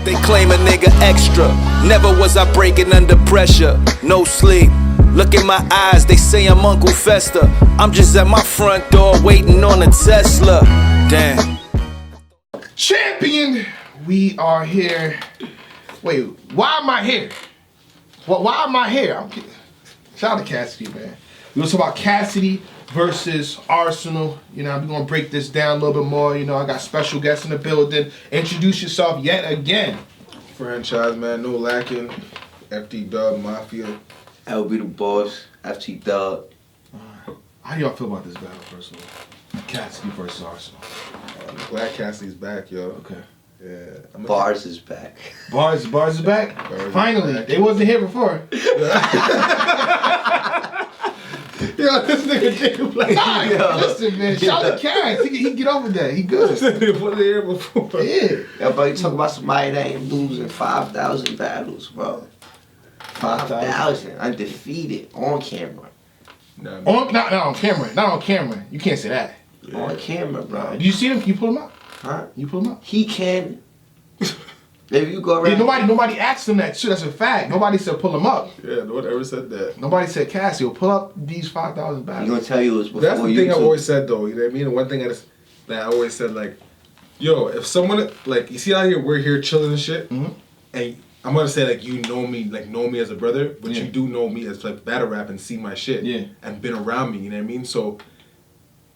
They claim a nigga extra. Never was I breaking under pressure. No sleep. Look in my eyes, they say I'm Uncle Fester. I'm just at my front door waiting on a Tesla. Damn. Champion, we are here. Wait, why am I here? Why am I here? Shout out to Cassidy, man. We're gonna talk about Cassidy versus Arsonal. You know, we're gonna break this down a little bit more. You know, I got special guests in the building. Introduce yourself yet again. Franchise, man, no lacking. FT Dub, Mafia. I'll be the boss. FT Dub. How do y'all feel about this battle, first of all? Cassidy versus Arsonal. I'm glad Cassidy's back, yo. Okay. Yeah. Bars is back. Bars is back? Bars Finally. is back. They wasn't here before. Yo, this nigga did like, listen, man, shout out to Cass. He can get over that. He good. They wasn't here before. Yeah. Yeah, but you talk about somebody that ain't losing 5,000 battles, bro. 5,000 undefeated on camera. Not on camera. Not on camera. You can't say that. Yeah. On camera, bro. Do you see him? You pull him up? Huh? You pull him up? He can. If you go around. Yeah, nobody asked him that shit. That's a fact. Nobody said pull him up. Yeah, no one ever said that. Nobody said Cassie, pull up these 5,000 battles. You gonna tell you it was before That's the YouTube. thing I always said, though. You know what I mean? And one thing that I always said, like, yo, if someone, like, you see out here, we're here chilling and shit, and I'm gonna say, like, you know me as a brother, but you do know me as, like, battle rap and see my shit, and been around me, you know what I mean? So,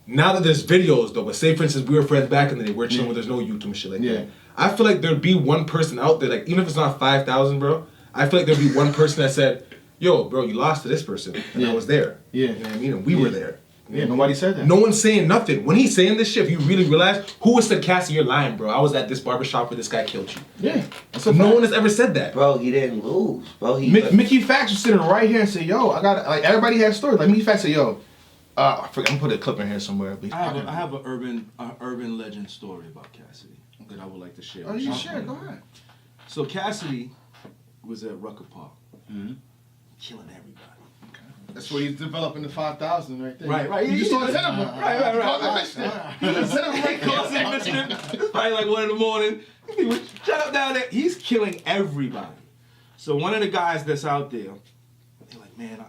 now that there's videos, though, but say, for instance, we were friends back in the day, we're chilling where there's no YouTube and shit like that. I feel like there'd be one person out there, like, even if it's not 5,000, bro, I feel like there'd be one person that said, yo, bro, you lost to this person, and I was there. Yeah. You know what I mean? And we were there. Yeah, nobody said that. No one's saying nothing. When he's saying this shit, if you really realize, who has said, Cassie, you're lying, bro? I was at this barbershop where this guy killed you. Yeah. So no one has ever said that. Bro, he didn't lose. Bro, Mickey Fax was sitting right here and said, yo, I got, like, everybody has stories. Like, Mickey Fax said, yo, I forget, I'm gonna put a clip in here somewhere. I have an urban legend story about Cassidy that I would like to share. Oh, you share? Go ahead. So Cassidy was at Rucker Park, killing everybody. That's where he's developing the 5,000 right there. Right. You just saw the cinema. Right. It's probably like 1 a.m. He was shut up down there. He's killing everybody. So one of the guys that's out there, they're like, man,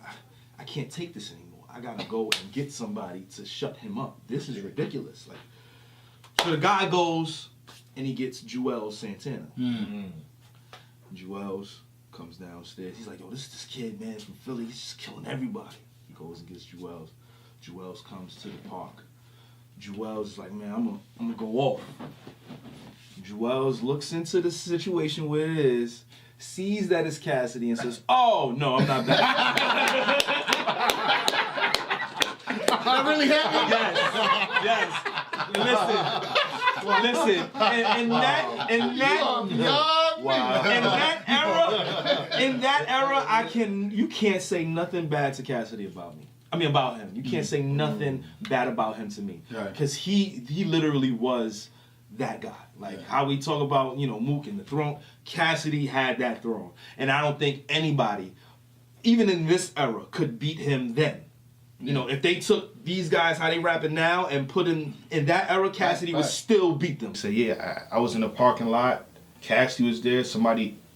I can't take this anymore. I gotta go and get somebody to shut him up. This is ridiculous. Like, so the guy goes and he gets Joel Santana. Joel's comes downstairs. He's like, yo, this is this kid, man, from Philly. He's just killing everybody. He goes and gets Joel's. Joel's comes to the park. Joel's like, man, I'm gonna go off. Joel's looks into the situation where it is, sees that it's Cassidy, and says, oh, no, I'm not back. That really happened? Yes. Listen. In that era, you can't say nothing bad to Cassidy about me. I mean, about him. You can't say nothing bad about him to me, because he literally was that guy. Like how we talk about, you know, Mook and the throne. Cassidy had that throne, and I don't think anybody, even in this era, could beat him then. You know, if they took these guys, how they rapping now, and put in that era, Cassidy would still beat them. So I was in the parking lot. Cassidy was there.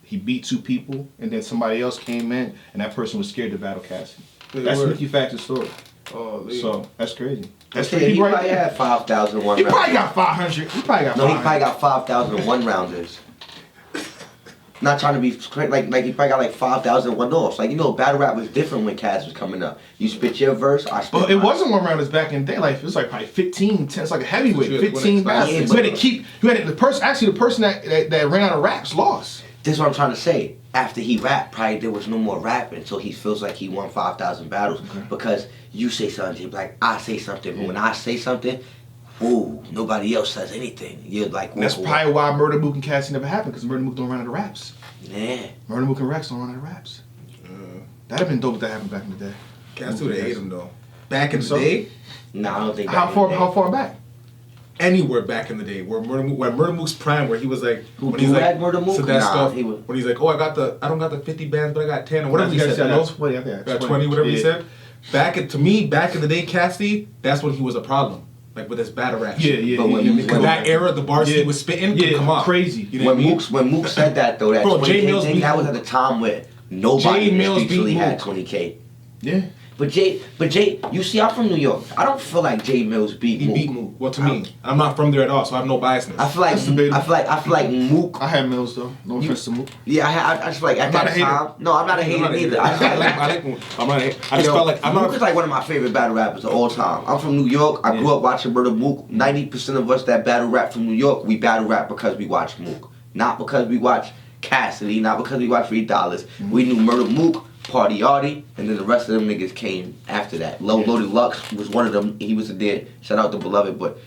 He beat 2 people, and then somebody else came in, and that person was scared to battle Cassidy. That's Mickey Factor's story. Oh, so that's crazy. That's crazy. He probably had 5,000 one. He probably got 500. He probably got 5,000 one rounders. Not trying to be like he probably got like 5,000 one-offs. Like, you know, battle rap was different when Cass was coming up. You spit your verse, I spit But it wasn't one rounders back in the day. Like, it was like probably 15, 10. It's like a heavyweight. 15 battles. The person that ran out of raps lost. This is what I'm trying to say. After he rapped, probably there was no more rapping, so he feels like he won 5,000 battles because you say something, like I say something, but when I say something, ooh, nobody else says anything. You're like, that's probably why Murder Mook and Cassie never happened, because Murder Mook don't run out of raps. Yeah. Murder Mook and Rex don't run out of raps. That'd have been dope if that happened back in the day. Cassie would have ate him though. Back in the day? No, I don't think. How far back? Anywhere back in the day, where Murder Mook's prime, where he was like, when he's like, Murder Mook? So that stuff, when he's like, oh, I don't got the 50 bands, but I got 10, or whatever he said. No, 20, I think. 20, whatever he said. Back in the day, Cassidy, that's when he was a problem. like with his battle rap. Yeah, shit. yeah, But yeah. when yeah. you- Because that era, the bars he was spitting, Yeah, come on, crazy. You know what I mean? When Mook said that though, that Bro, 20K Jay Mills thing, beat that was Mook. at the time where nobody Jay in the Mills streets beat really had Mook. 20K. Yeah. But Jay, you see, I'm from New York. I don't feel like Jay Mills beat He Mook. beat Mook. Well, to me, I'm not from there at all, so I have no biasness. I feel like That's debatable. I feel like Mook. I had Mills though. No offense to Mook. Yeah, I just feel like at I'm not that a hater. time. No, I'm not a hater either. I just feel like I like Mook. I'm not. I just Yo, felt like I'm Mook not. is like one of my favorite battle rappers of all time. I'm from New York. I grew up watching Murder Mook. 90% of us that battle rap from New York, we battle rap because we watch Mook. Not because we watch Cassidy, not because we watch $3. We knew Murder Mook, Party Artie, and then the rest of them niggas came after that. Loaded Lux was one of them. He was there. Shout out to Beloved. But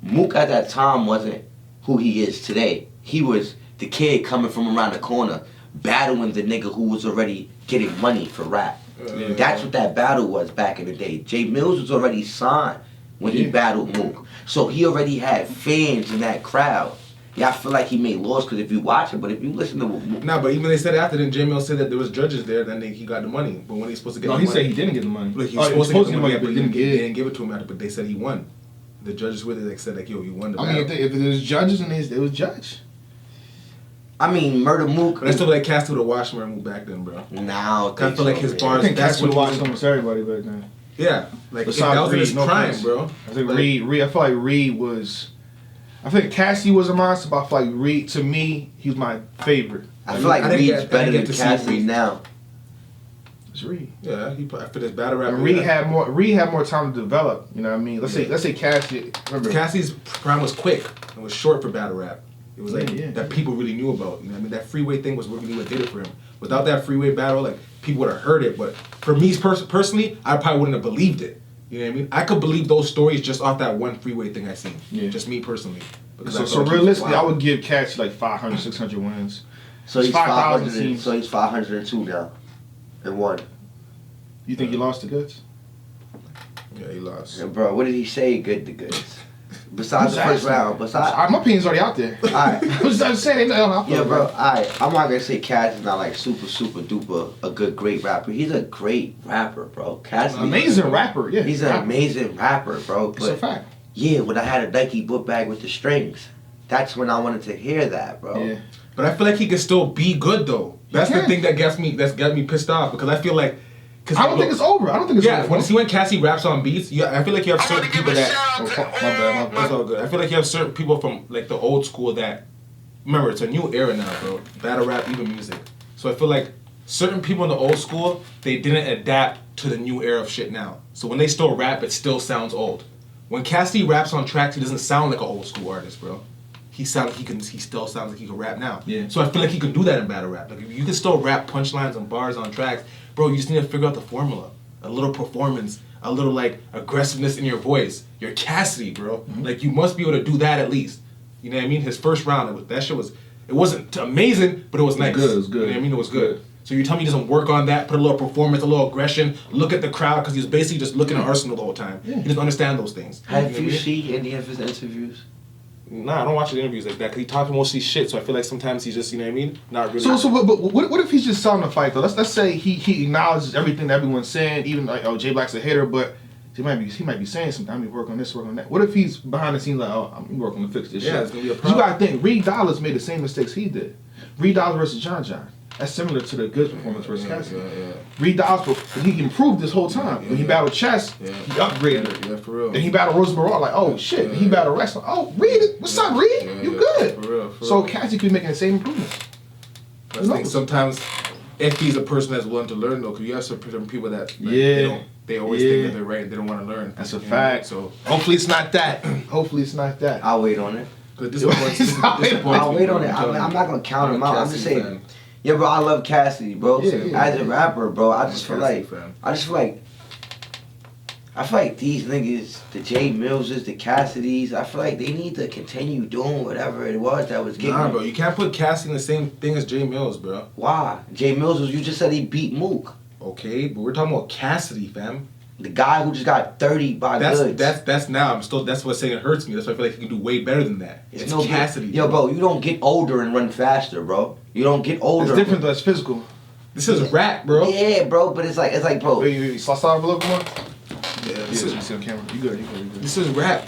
Mook at that time wasn't who he is today. He was the kid coming from around the corner, battling the nigga who was already getting money for rap. That's what that battle was back in the day. Jay Mills was already signed when he battled Mook. So he already had fans in that crowd. Yeah, I feel like he made laws because if you watch it, but if you listen to Mook, Nah, but even they said after, then Jay Mills said that there was judges there, then he got the money. But when he's supposed to get No, the he money, said he didn't get the money. Like, he Oh, was he was supposed to get the money, but but he didn't they get it. didn't give it to him after, but they said he won. The judges with it, like, said like, yo, you won the I battle. mean, if there's judges and they was judge. I mean, Murder Mook. But I still feel like Cassidy would have watched Murder Mook back then, bro. Now, I feel like his I bars. think That's Cassidy what watched he was. almost everybody back then. Yeah, like Besides that was in his Reed, no prime, offense. bro. I think Like, Reed. I feel like Reed was. I think Cassidy was a monster, but I feel like Reed, to me, he was my favorite. I feel like I didn't Reed's get- I better didn't than get to see Cassidy Reed. now. It's Reed. Yeah, he put for this battle rap. And Reed had more. Reed had more time to develop. You know what I mean? Let's say Cassidy. Remember, Cassidy's prime was quick and was short for battle rap. It was like Yeah. that people really knew about. You know what I mean? That freeway thing was really what did it for him. Without that freeway battle, like people would have heard it. But for me personally, I probably wouldn't have believed it. You know what I mean? I could believe those stories just off that one freeway thing I seen. Yeah. Just me personally. Because I So felt like he was realistically, I wild. would give Cassidy like 500, 600 wins. So It's he's 5,000 500. teams. So he's 502 now, and one. You think he lost the goods? Yeah, he lost. Yeah, bro, what did he say? Good to goods. Besides the first round, My opinion's already out there. Alright. I'm just saying. Yeah, bro. Alright, I'm not gonna say Cass is not like super duper a great rapper. He's a great rapper, bro. Cass, Amazing rapper. Yeah, He's an amazing rapper, bro. It's a But fact. yeah, when I had a Nike book bag with the strings, that's when I wanted to hear that, bro. Yeah. But I feel like he can still be good though. That's the can. thing that got me pissed off because I feel like. Cause I don't think it's over. I don't think it's Yeah, over. when Cassie raps on beats, yeah, I feel like you have certain people that. Oh, fuck, my bad. That's all good. I feel like you have certain people from like the old school that. Remember, it's a new era now, bro. Battle rap, even music. So I feel like certain people in the old school, they didn't adapt to the new era of shit now. So when they still rap, it still sounds old. When Cassidy raps on tracks, he doesn't sound like an old school artist, bro. He still sounds like he can rap now. Yeah. So I feel like he can do that in battle rap. Like if you can still rap punchlines and bars on tracks, bro. You just need to figure out the formula. A little performance, a little like aggressiveness in your voice. You're Cassidy, bro. Mm-hmm. Like you must be able to do that at least. You know what I mean? His first round, it wasn't amazing, but it was nice. good, it was good. You know what I mean? It was good. So you tell me he doesn't work on that, put a little performance, a little aggression, look at the crowd, because he was basically just looking at Arsonal the whole time. He doesn't understand those things. Have know you what I mean? seen any of his interviews? Nah, I don't watch his interviews like that, because he talks mostly shit, so I feel like sometimes he's just, you know what I mean? Not really. But what if he's just selling the fight though? Let's say he acknowledges everything that everyone's saying, even like Jay Black's a hater, but he might be saying something. I mean, work on this, work on that. What if he's behind the scenes like, I'm working to fix this shit? Yeah, it's gonna be a You problem. gotta think, Reed Dollars made the same mistakes he did. Reed Dollars versus John John. That's similar to the good performance versus Cassidy. Yeah. Reed Dollars, he improved this whole time. When he battled Chess, he upgraded. Yeah, for real. Then he battled Rosenberg, like, oh shit. Then he battled wrestling. Oh, Reed, what's up, Reed? You good? For real. So Cassidy could be making the same improvements. I think sometimes if he's a person that's willing to learn though, because you have some people that they always think that they're right and they don't want to learn. That's a You know? fact. So hopefully it's not that. Hopefully it's not that. I'll wait on it. this disappoints I'll me, wait bro. on it. I'm not gonna count him I'm a out. I'm just Cassidy saying. fan. Yeah, bro, I love Cassidy, bro. Yeah. As a rapper, bro, I just feel Cassidy like fan. I feel like these niggas, the Jay Millses, the Cassidys, I feel like they need to continue doing whatever it was that was getting Nah, them. bro, you can't put Cassie in the same thing as Jay Mills, bro. Why? Jay Mills was, you just said he beat Mook. Okay, but we're talking about Cassidy, fam. The guy who just got 30 by goods. That's now. That's what's saying it hurts me. That's why I feel like he can do way better than that. It's no Cassidy. Yo, bro, you don't get older and run faster, bro. You don't get older. It's different though, it's physical. This is rap, bro. Yeah, bro, but it's like, bro. Wait, slide a little bit more? Yeah, Yeah, you see on camera. You good. This is rap.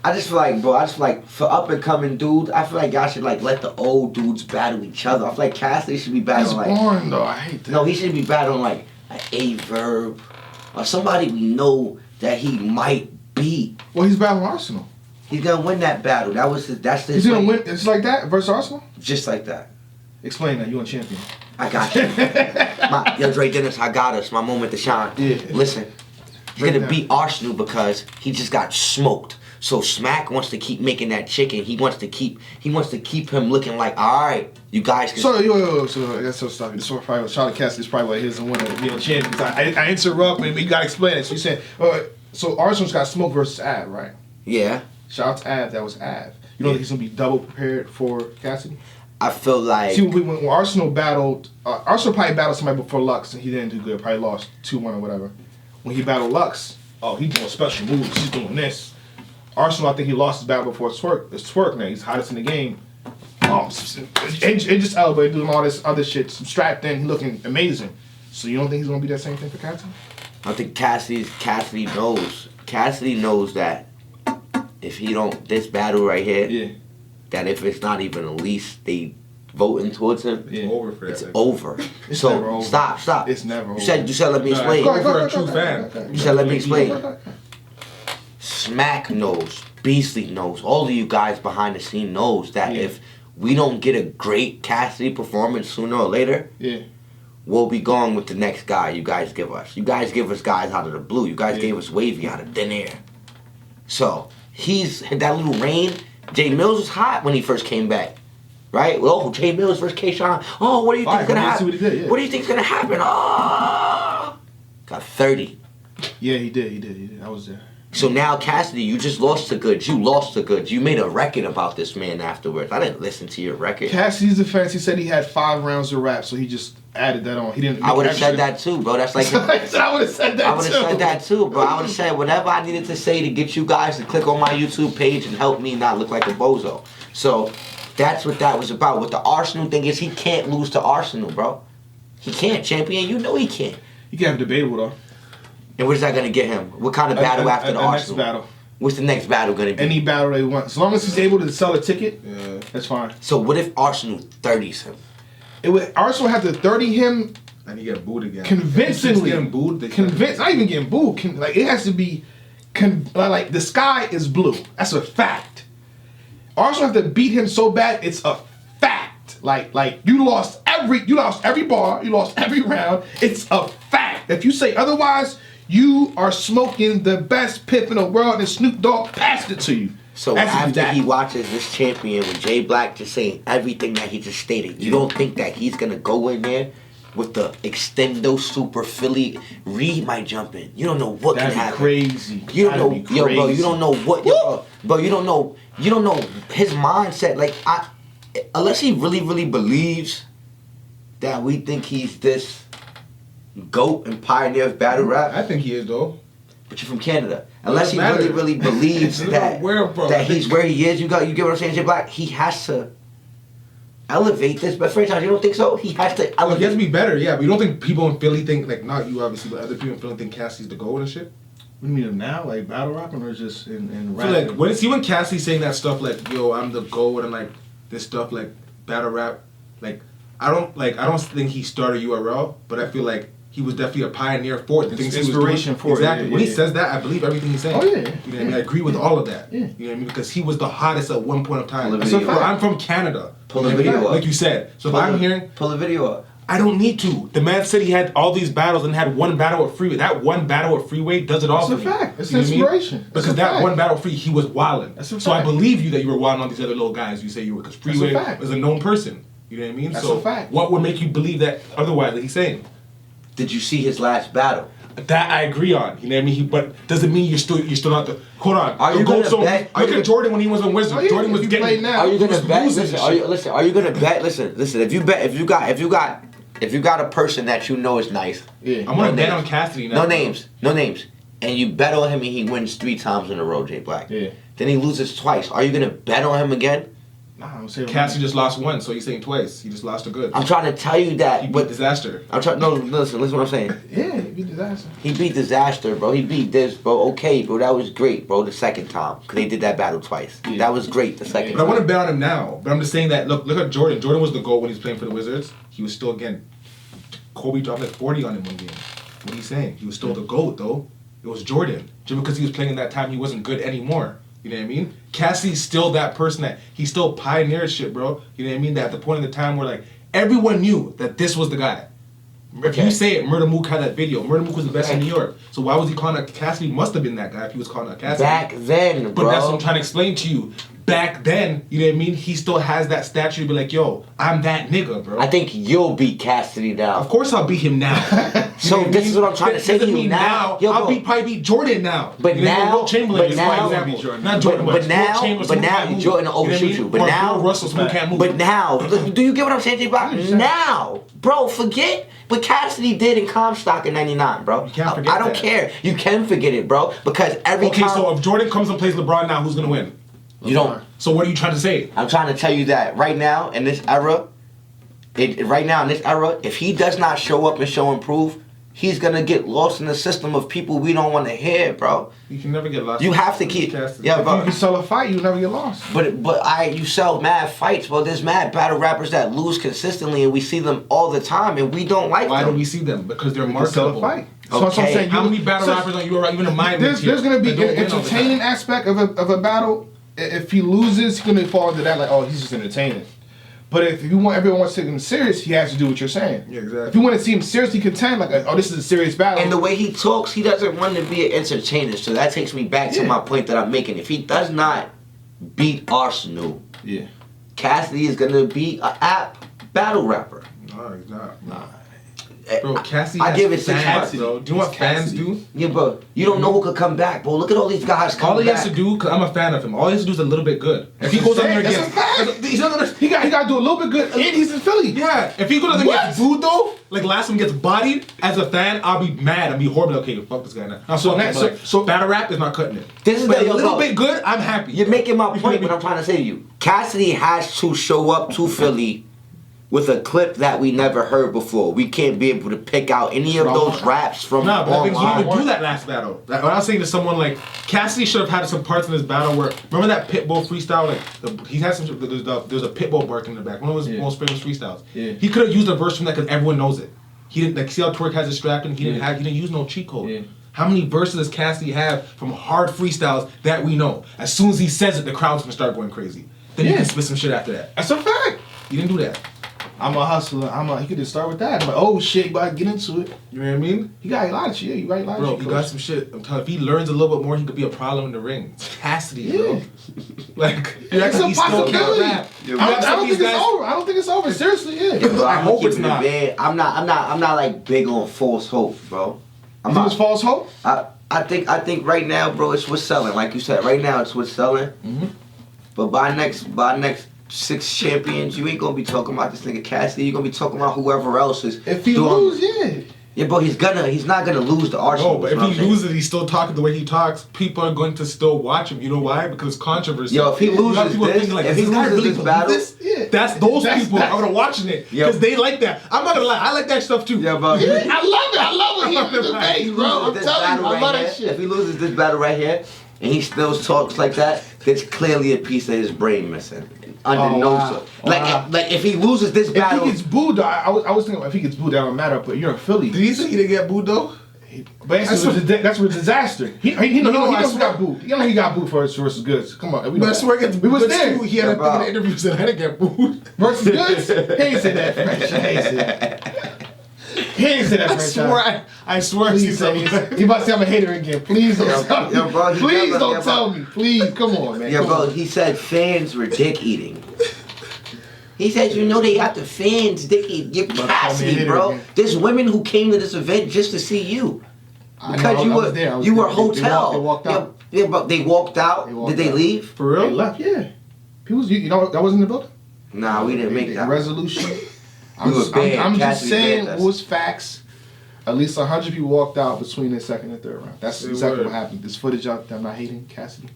I just feel like, bro, for up and coming dudes, I feel like y'all should like let the old dudes battle each other. I feel like Cassidy should be battling That's like. boring though. I hate that. No, he should be battling like an A-Verb or somebody we know that he might beat. Well, he's battling Arsonal. He's gonna win that battle. That's his. He's gonna win. It's like that versus Arsonal. Just like that. Explain that. You a champion. I got you. Yo, Dre Dennis, I got us. My moment to shine. Yeah. Listen, he's Break gonna down. beat Arsonal because he just got smoked. So Smack wants to keep making that chicken. He wants to keep him looking like, all right, you guys can. So that's so stuff. This one probably Charlotte Cassidy's probably like here's the winner of being champion. I interrupt and you gotta explain it. So you said, so Arsenal's got Smoke versus Av, right? Yeah. Shout out to Av. That was Av. You know think he's gonna be double prepared for Cassidy? I feel like. See, when Arsenal battled, Arsenal probably battled somebody before Lux and he didn't do good. Probably lost 2-1 or whatever. When he battled Lux, he's doing special moves. He's doing this. Arsenal, I think he lost his battle before Twerk. It's Twerk now. He's hottest in the game. And just elbow doing all this other shit. Strapped in, looking amazing. So you don't think he's gonna be that same thing for Cassidy? I think Cassidy knows. Cassidy knows that if he don't this battle right here, Yeah. that if it's not even at least they voting towards him, Yeah. Over for that. it's nigga. over. It's So never over. stop. It's never over. You said let me Nah, explain. go ahead. For a true fan. You said let me explain. Smack knows, Beasley knows, all of you guys behind the scene knows that Yeah. if we don't get a great Cassidy performance sooner or later, Yeah. we'll be going with the next guy you guys give us. You guys give us guys out of the blue. You guys Yeah. gave us Wavy out of thin air. So he's that little rain. Jay Mills was hot when he first came back, right? Well, Jay Mills versus K-Shine. Oh, what do you think's gonna let's see happen? what he did, yeah. What do you think's gonna happen? Oh, got 30. Yeah, he did. I was there. So now Cassidy, you just lost the goods. You lost the goods. You made a record about this man afterwards. I didn't listen to your record. Cassidy's defense, he said he had 5 rounds of rap, so he just added that on. He didn't. I would have said that too, bro. That's like I would have said that I would have too. said that too, bro. I would have said whatever I needed to say to get you guys to click on my YouTube page and help me not look like a bozo. So that's what that was about. What the Arsonal thing is, he can't lose to Arsonal, bro. He can't, champion. You know he can't. You can have debatable though. And what is that gonna get him? What kind of battle after the next Arsonal? battle. What's the next battle gonna be? Any battle they want, as long as he's able to sell a ticket, Yeah. that's fine. So what if Arsonal 30s him? It would Arsenal have to 30 him And he get booed again. convincingly. If he keeps getting booed. They Not even getting booed. Like it has to be, like the sky is blue. That's a fact. Arsenal have to beat him so bad. It's a fact. Like you lost every bar. You lost every round. It's a fact. If you say otherwise, you are smoking the best piff in the world, and Snoop Dogg passed it to you. So That's after that. he watches this champion with Jay Black just saying everything that he just stated, you don't think that he's gonna go in there with the extendo super Philly? Reed might jump in. You don't know what That'd can be happen. crazy. You don't know, That'd be yo, bro. crazy. You don't know what, yo, bro. You don't know his mindset. Like, unless he really believes that we think he's this GOAT and pioneer of battle rap. I think he is though. But you're from Canada. Unless he matter. really believes It that don't matter, bro. that he's where he is, you get what I'm saying, Jay Black? He has to elevate this. But franchise, you don't think so? He has to Like, elevate. he has to be better, yeah. But you don't think people in Philly think, like, not you obviously, but other people in Philly think Cassie's the goat and shit? What do you mean him now? Like battle rapping or just in So rap? like when Cassie's saying that stuff like, yo, I'm the GOAT and like this stuff like battle rap, like I don't think he started URL, but I feel like he was definitely a pioneer for it. The It's things he was inspiration doing. for it, exactly. yeah, When he yeah. says that, I believe everything he's saying. Oh, yeah. You know what I mean? I agree with all of that. Yeah. You know what I mean? Because he was the hottest at one point of time. Pull the That's video a fact. up. I'm from Canada. Pull You the know what I mean? video up. Like you said. So if I'm hearing, Pull the video up. I don't need to. The man said he had all these battles and had one battle at Freeway. That one battle at Freeway does it all That's for a me. fact. It's You know what I mean? inspiration. That's Because a that fact. one battle free, he was wilding. That's a So I fact. believe you that you were wilding on these other little guys. You say you were because That's a Freeway fact. is a known person. You know what I mean? That's so a fact. what would make you believe that otherwise that he's saying? Did you see his last battle? That I agree on. You know what I mean? But doesn't mean you're still not the. Hold on. Are The you gonna GOAT zone- bet- are Look you at Jordan when he was on Wizard. Oh, yeah, Jordan if was you getting. play now- Are you he was gonna bet? losing Listen, shit. are you gonna bet? Listen. If you got a person that you know is nice, Yeah. I'm gonna No bet names. on Cassidy now. no names, and you bet on him and he wins 3 times in a row, Jay Black. Yeah. Then he loses twice. Are you gonna bet on him again? Nah, I'm saying Cassidy just lost one, so you're saying twice. He just lost a good. I'm trying to tell you that. He But beat Disaster. I'm trying. No, listen what I'm saying. Yeah, he beat Disaster. He beat Disaster, bro. He beat this, bro. Okay, bro. That was great, bro. The second time, cause they did that battle twice. Yeah. That was great. The second. But I time. want to bet on him now. But I'm just saying that. Look at Jordan. Jordan was the GOAT when he was playing for the Wizards. He was still again. Kobe dropped like 40 on him one game. What are you saying? He was still the GOAT though. It was Jordan. Just because he was playing in that time, he wasn't good anymore. You know what I mean? Cassidy's still that person that he still pioneered shit, bro. You know what I mean? That at the point in the time where like everyone knew that this was the guy. If you say it, Murder Mook had that video. Murder Mook was the best in New York. So why was he calling out Cassidy? Must have been that guy if he was calling out Cassidy. Back then, bro. But that's what I'm trying to explain to you. Back then, you know what I mean? He still has that stature to be like, yo, I'm that nigga, bro. I think you'll beat Cassidy now. Of course I'll beat him now. So this is what I'm trying to say to you now. Yo, I'll bro. probably beat Jordan now. But You know, now- Wilt Chamberlain but is now- my example. Not Jordan, but now- Wilt Chamberlain, but who now can't move. Jordan will You know what I overshoot mean? you. But Or now- Bill Russell, who can't move. But now, do you get what I'm saying, J. Block? Now, bro, forget what Cassidy did in Comstock in '99, bro. You can't forget I don't that. care. You can forget it, bro, because every Okay, time so if Jordan comes and plays LeBron now, who's gonna win? you don't. So what are you trying to say? I'm trying to tell you that right now in this era, if he does not show up and show and prove, he's gonna get lost in the system of people we don't want to hear, bro. You can never get lost. You have to keep, Cassidy. yeah, If you bro. can sell a fight, you never get lost. But you sell mad fights, bro. There's mad battle rappers that lose consistently, and we see them all the time, and we don't like Why them. do we see them? Because they're You can sell a marketable. fight. So that's what I'm Okay. saying. How many battle rappers are you even a mind? There's gonna be an entertaining aspect of a battle. If he loses, he's gonna fall into that like, oh, he's just entertaining. But if you want everyone wants to take him serious, he has to do what you're saying. Yeah, exactly. If you want to see him seriously contend, like, oh, this is a serious battle. And the way he talks, he doesn't want to be an entertainer. So that takes me back to Yeah. my point that I'm making. If he does not beat Arsonal, yeah, Cassidy is gonna be an app battle rapper. No, he's not. nah. Bro, Cassidy I has give it 6 fans, months. bro. Do you know what fans do? Yeah, bro. You don't know who could come back, bro. Look at all these guys All coming he back. has to do, cause I'm a fan of him. All he has to do is a little bit good. If he goes out there and That's gets, a fact. he's not gonna. He got to do a little bit good, and he's in Philly. Yeah, if he goes out there and What? gets booed though, like last time gets bodied, as a fan, I'll be mad. I'll be horrible. Okay, fuck this guy now. Now, So so, that- so, so- battle rap is not cutting it. This is But the- a little bro. bit good, I'm happy. You're making my point, what I'm trying to say to you. Cassidy has to show up to Philly with a clip that we never heard before. We can't be able to pick out any of those raps from Nah, but I think he online. didn't do that last battle. Like, when I was saying to someone like Cassidy should have had some parts in this battle where remember that Pitbull freestyle? Like he had some. There's a Pitbull barking in the back. One of his most famous freestyles. Yeah. He could have used a verse from that because everyone knows it. He didn't like see how Twerk has it strapped in. He didn't use no cheat code. Yeah. How many verses does Cassidy have from hard freestyles that we know? As soon as he says it, the crowd's gonna start going crazy. Then you Yeah. can spit some shit after that. That's a fact. He didn't do that. I'm a hustler. He could just start with that. I'm like, oh shit, you about to get into it. You know what I mean? You got a lot of shit. You got a lot of Bro, shit. he coach. got some shit. I'm telling you, if he learns a little bit more, he could be a problem in the ring. It's Cassidy, bro. Like, you It's act like a he still can't possibility. rap. I don't think it's over. I don't think it's over. Seriously, yeah. Yeah, but I I'm hope keeping it's it not. bad. I'm not like big on false hope, bro. You think it's false hope? I think right now, bro, it's what's selling. Like you said, right now it's what's selling. Mm-hmm. But by next 6 champions, you ain't gonna be talking about this nigga Cassidy. You're gonna be talking about whoever else is. If he doing- lose, yeah. Yeah, bro, he's not gonna lose the Arsenal. No, but if he loses, he's still talking the way he talks. People are going to still watch him. You know why? Because controversy. Yo, if he You have loses people this, thinking, like, if this he guy loses really this believe battle, this? Yeah. That's those That's- people that's- are watching it Yo. because they like that. I'm not gonna lie, I like that stuff too. yeah, bro. Yeah, I love it. I love it. He If debate, bro. I'm This telling battle you, I right love here, that shit. if he loses this battle right here, and he still talks like that, there's clearly a piece of his brain missing. Under Oh, no wow. so- Wow. like if he loses this If battle, he gets booed, I was thinking if he gets booed, that don't matter. But you're in Philly. Did he say he didn't get booed though? But that's with disaster. He No, I doesn't swear. got booed. He got booed for versus goods. Come on, we know But I that. swear against we was Goods there. too, he had a thing in the interview said I didn't get booed. Versus goods. He ain't say that. French. He ain't say that. He ain't say that. French. I swear I see Please say something. he about to say I'm a hater again. Please don't tell me. yo, bro, he Please never- don't yeah, tell bro. me. Please, come on, man. yeah, Come bro, on. he said fans were dick eating. He said, you know, they got the fans dick eating. You're About to call me a Cassidy, hater bro. again. There's women who came to this event just to see you. I Because know, you I was were there. I was you there. were hotel. They walked out. Yeah, but they walked out. They walked Did they out. leave? For They real? left, yeah. People, you know, that wasn't in the building. Nah, we didn't make The that. resolution. We were bad. I'm just Cassidy saying bad us. what was facts. At least 100 people walked out between the second and third round. That's They exactly were. what happened. There's footage out there. I'm not hating Cassidy.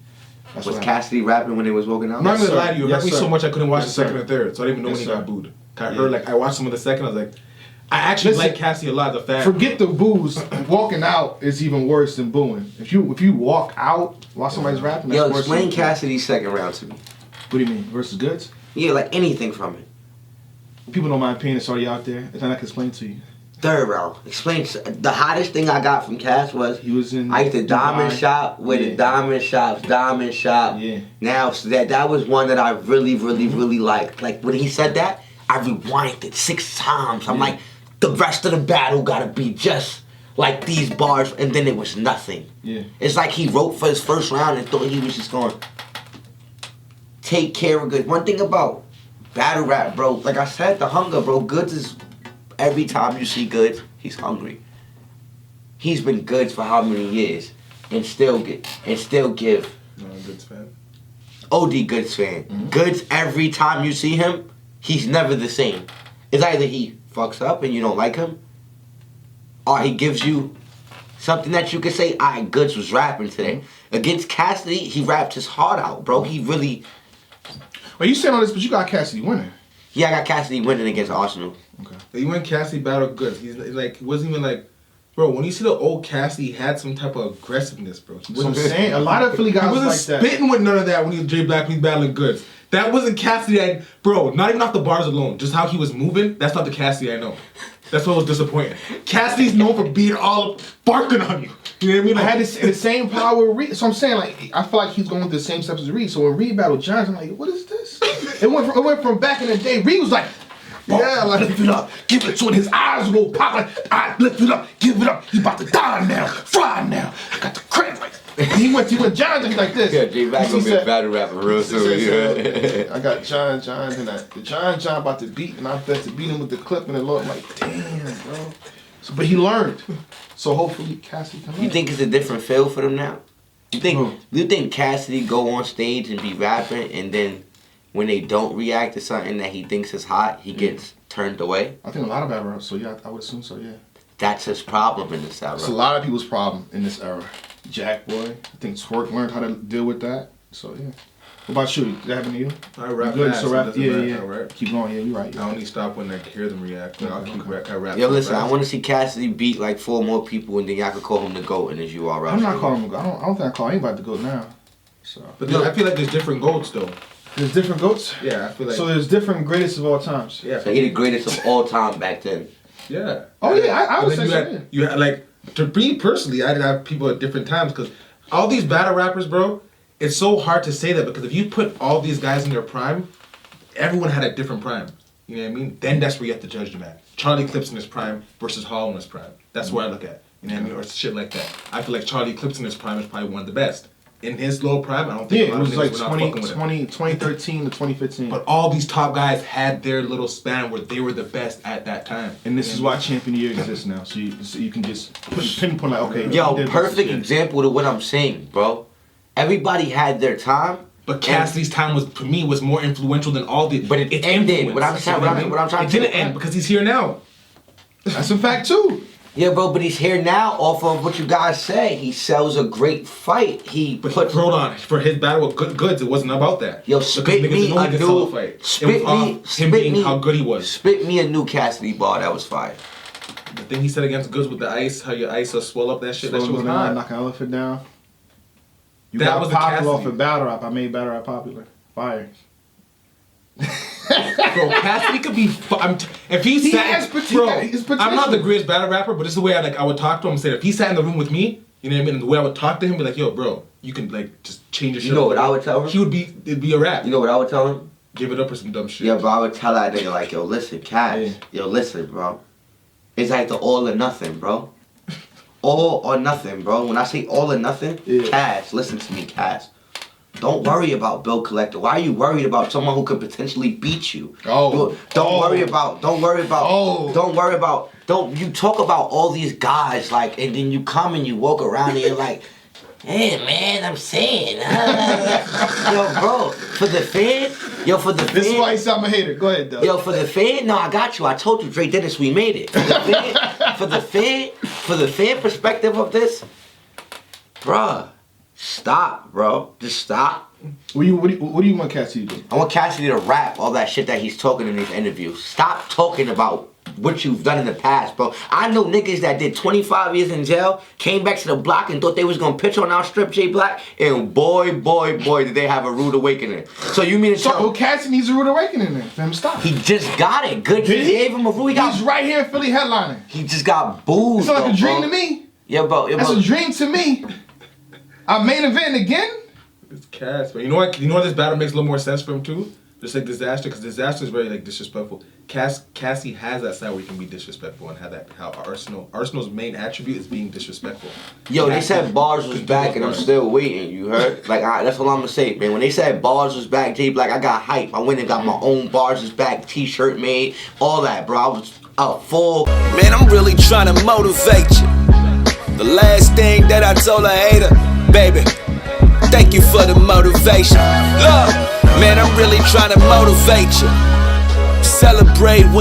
That's Was what Cassidy rapping when they was walking out? I'm not Yes, gonna lie sir. to you. It Yes, hurt me so sir. much I couldn't watch Yes, the second sir. and third, so I didn't even know Yes, when he sir. got booed. I heard I watched some of the second. I was like, I actually Listen, like Cassidy a lot as a fan. Forget the boos. Walking out is even worse than booing. If you walk out while somebody's rapping, that's Yo, worse. explain than Cassidy's second round to me. What do you mean versus goods? Yeah, like anything from it. People know my opinion. It's already out there. If I can explain to you, Third round. Explain. The hottest thing I got from Cass was he was in. I used to diamond Dubai. shop with Yeah. the diamond shop. Yeah. Now so that was one that I really liked. Like when he said that, I rewinded it 6 times. I'm like, the rest of the battle gotta be just like these bars, and then it was nothing. Yeah. It's like he wrote for his first round and thought he was just going take care of Goods. One thing about battle rap, bro, like I said, the hunger, bro. Goods is every time you see Goods, he's hungry. He's been Goods for how many years, and still give No, I'm a Goods fan. OD Goods fan. Goods every time you see him, he's never the same. It's either he fucks up and you don't like him, or he gives you something that you can say, alright, Goods was rapping today. Against Cassidy, he rapped his heart out, bro. He really. Well, you saying all this, but you got Cassidy winning. Yeah, I got Cassidy winning against Arsonal. Even when Cassidy battled Goods, he's like, it wasn't even like, bro, when you see the old Cassidy, he had some type of aggressiveness, bro. He So I'm wasn't, saying a lot of Philly he guys wasn't like that. spitting with none of that when he was J Black when he was battling Goods. That wasn't Cassidy, bro, not even off the bars alone. Just how he was moving, that's not the Cassidy I know. That's what was disappointing. Cassidy's known for being all up, barking on you. You know what I mean? I Like, had the same power with Reed. So I'm saying, like, I feel like he's going through the same steps as Reed. So when Reed battled Johns, I'm like, what is this? It went from back in the day. Reed was like, yeah, like, lift it up, give it to it. His eyes will pop like, I lift it up, give it up. He's about to die now, fry now. I got the credit. Like, he went Johns and he's like this. Yeah, J Black gonna He be a said- battle rapper real he soon. said, Yeah. I got Johns and the John about to beat, and I bet to beat him with the clip and the Lord. I'm like, damn, bro. So, but he learned. So hopefully Cassidy can learn. You think it's a different feel for them now? You think Cassidy go on stage and be rapping, and then when they don't react to something that he thinks is hot, he gets turned away? I think a lot of battle rappers, so yeah, I would assume so, yeah. That's his problem in this era. It's a lot of people's problem in this era. Jack Boy, I think Twerk learned how to deal with that. So yeah. What about you? Did that happen to you? I rap You good? fast, So it rap, doesn't yeah, matter, yeah. right? Keep going, yeah, you're right. I only stop when I hear them react. Like, I'll keep I rap. Yo, so listen, fast. I want to see Cassidy beat like 4 more people, and then y'all could call him the GOAT in his URL. I'm not calling him. I don't think I call anybody to go now. So But I feel like there's different goats though. there's different goats. Yeah, I feel like. So there's different greatest of all times. yeah. So he the greatest of all time back then. Yeah. Oh, yeah, I would And then say you so, had, you had like to me personally, I did have people at different times because all these battle rappers, bro. It's so hard to say that because if you put all these guys in their prime, everyone had a different prime. You know what I mean? Then that's where you have to judge them at. Charlie Clips in his prime versus Hall in his prime. That's where I look at. You know what I mean? Or shit like that. I feel like Charlie Clips in his prime is probably one of the best. In his low prime, I don't think Yeah, a it lot was of like niggas were not fucking with him. 2013 to 2015. But all these top guys had their little span where they were the best at that time. And this is why Champion of the Year exists now. So you can just pinpoint like, okay. Yo, he did this perfect shit. example to what I'm saying, bro. Everybody had their time. But Cassidy's time was, for me, was more influential than all the. But it it's ended. influence. What I'm saying- You know I mean? what I'm trying it to didn't say- end because he's here now. That's a fact too. Yeah, bro, but he's here now off of what you guys say. He sells a great fight. But hold on, for his battle with Goods, it wasn't about that. Yo, Because spit niggas me didn't know he a could sell new, fight. It spit was off me, him spit being me, how good he was. Spit me a new Cassidy bar that was fire. The thing he said against Goods with the ice, how your ice will swell up that shit, that shit was down, hot. knock an elephant down. You That got was the popular off Cassidy. of battle rap. I made battle rap popular. Fire. Bro, Cassidy could be. If he He sat, has potential. I'm not the greatest battle rapper, but this is the way I would talk to him and say, if he sat in the room with me, you know what I mean, and the way I would talk to him, be like, yo, bro, you can like just change your shit. You know up. what I would tell him? He would be, it'd be a rap. You know what I would tell him? Give it up or some dumb shit. Yeah, bro, I would tell that nigga like, yo, listen, Cass. Yo, listen, bro. It's like the all or nothing, bro. All or nothing, bro. When I say all or nothing, Cass, listen to me, Cass. Don't worry about bill collector. Why are you worried about someone who could potentially beat you? Don't worry about, you talk about all these guys, like, and then you come and you walk around and you're like, hey, man, I'm saying, yo, bro, for the fan, This is why he said I'm a hater. Go ahead, though. Yo, for the fan, no, I got you. I told you, Dre did this. We made it. For the fan perspective of this, bruh, Stop, bro. Just stop. What do you want Cassidy to do? I want Cassidy to rap all that shit that he's talking in these interviews. Stop talking about what you've done in the past, bro. I know niggas that did 25 years in jail, came back to the block and thought they was gonna pitch on our strip, J Black, and boy, did they have a rude awakening. So you mean to tell So Cassidy needs a rude awakening then. For him to stop. he just got it. Good, Did he he? gave him a rude. He's right here in Philly headlining. He just got booed. It's like though, a dream bro. to me. Yeah, bro. That's a dream to me. I'm main event again. It's Cass, but you know what? You know what? This battle makes a little more sense for him too. Just like Disaster, because Disaster is very like disrespectful. Cassie has that side where he can be disrespectful and have that how Arsenal's main attribute is being disrespectful. Yo, they said Bars was back and I'm still waiting. You heard? Like that's all I'm gonna say, man. When they said Bars was back, J Black, I got hype. I went and got my own Bars was back T-shirt made, all that, bro. I was full. Man, I'm really trying to motivate you. The last thing that I told a hater, baby, thank you for the motivation. Look, man, I'm really trying to motivate you. Celebrate